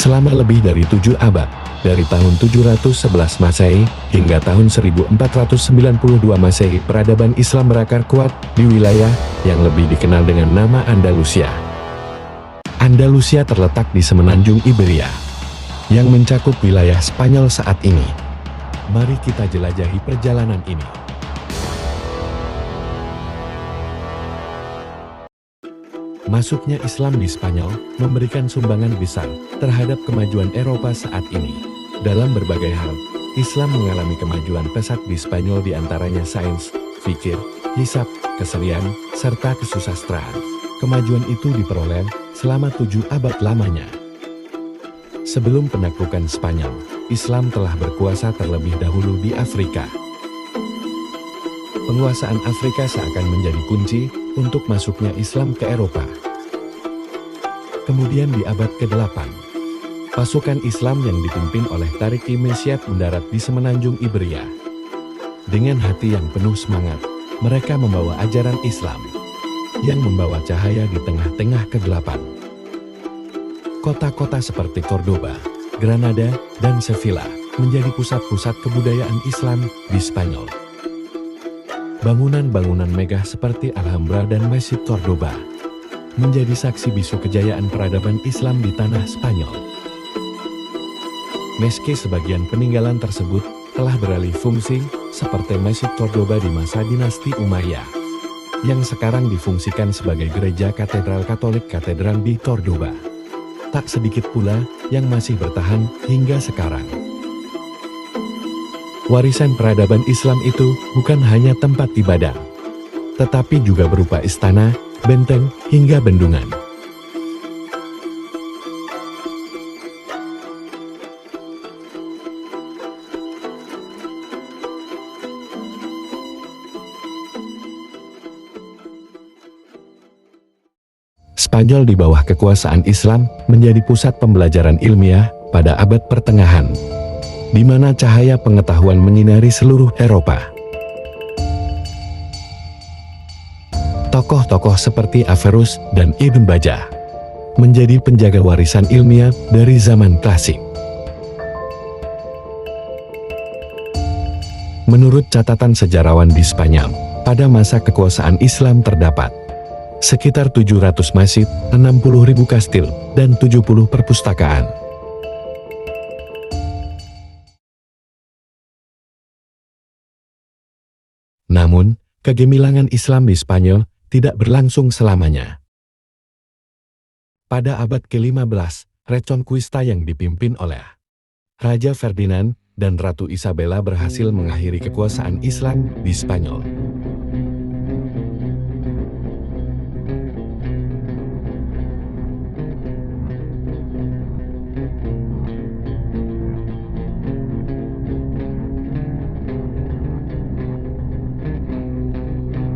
Selama lebih dari 7 abad, dari tahun 711 Masehi hingga tahun 1492 Masehi, peradaban Islam berakar kuat di wilayah yang lebih dikenal dengan nama Andalusia. Andalusia terletak di semenanjung Iberia, yang mencakup wilayah Spanyol saat ini. Mari kita jelajahi perjalanan ini. Masuknya Islam di Spanyol memberikan sumbangan besar terhadap kemajuan Eropa saat ini. Dalam berbagai hal, Islam mengalami kemajuan pesat di Spanyol, diantaranya sains, fikih, hisab, kesenian, serta kesusastraan. Kemajuan itu diperoleh selama 7 abad lamanya. Sebelum penaklukan Spanyol, Islam telah berkuasa terlebih dahulu di Afrika. Penguasaan Afrika seakan menjadi kunci untuk masuknya Islam ke Eropa. Kemudian di abad ke-8, pasukan Islam yang dipimpin oleh Tariki Mesyad mendarat di semenanjung Iberia. Dengan hati yang penuh semangat, mereka membawa ajaran Islam yang membawa cahaya di tengah-tengah kegelapan. Kota-kota seperti Cordoba, Granada, dan Sevilla menjadi pusat-pusat kebudayaan Islam di Spanyol. Bangunan-bangunan megah seperti Alhambra dan Masjid Cordoba menjadi saksi bisu kejayaan peradaban Islam di tanah Spanyol. Meski sebagian peninggalan tersebut telah beralih fungsi, seperti Masjid Cordoba di masa dinasti Umayyah, yang sekarang difungsikan sebagai gereja katedral Katolik Katedral di Cordoba. Tak sedikit pula yang masih bertahan hingga sekarang. Warisan peradaban Islam itu bukan hanya tempat ibadah, tetapi juga berupa istana, benteng, hingga bendungan. Spanyol di bawah kekuasaan Islam menjadi pusat pembelajaran ilmiah pada abad pertengahan, di mana cahaya pengetahuan menyinari seluruh Eropa. Tokoh-tokoh seperti Averroes dan Ibn Bajjah menjadi penjaga warisan ilmiah dari zaman klasik. Menurut catatan sejarawan di Spanyol, pada masa kekuasaan Islam terdapat sekitar 700 masjid, 60.000 kastil, dan 70 perpustakaan. Namun, kegemilangan Islam di Spanyol tidak berlangsung selamanya. Pada abad ke-15, Reconquista yang dipimpin oleh Raja Ferdinand dan Ratu Isabella berhasil mengakhiri kekuasaan Islam di Spanyol.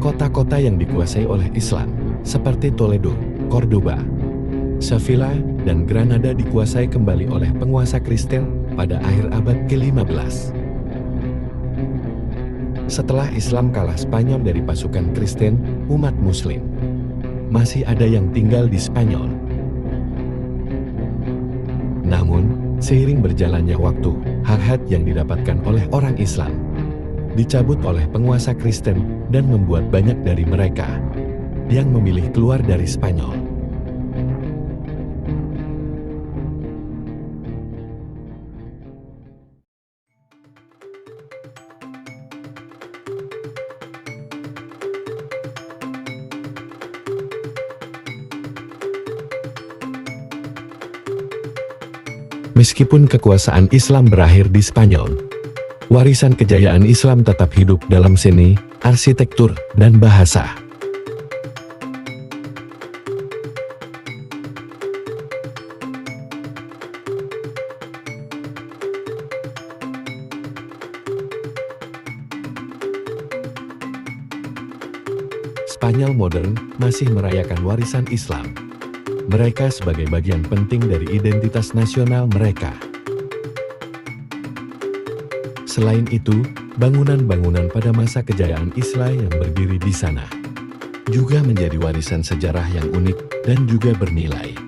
Kota-kota yang dikuasai oleh Islam, seperti Toledo, Cordoba, Sevilla, dan Granada dikuasai kembali oleh penguasa Kristen pada akhir abad ke-15. Setelah Islam kalah Spanyol dari pasukan Kristen, umat Muslim masih ada yang tinggal di Spanyol. Namun, seiring berjalannya waktu, hak-hak yang didapatkan oleh orang Islam dicabut oleh penguasa Kristen dan membuat banyak dari mereka yang memilih keluar dari Spanyol. Meskipun kekuasaan Islam berakhir di Spanyol, warisan kejayaan Islam tetap hidup dalam seni, arsitektur, dan bahasa. Spanyol modern masih merayakan warisan Islam mereka sebagai bagian penting dari identitas nasional mereka. Selain itu, bangunan-bangunan pada masa kejayaan Islam yang berdiri di sana juga menjadi warisan sejarah yang unik dan juga bernilai.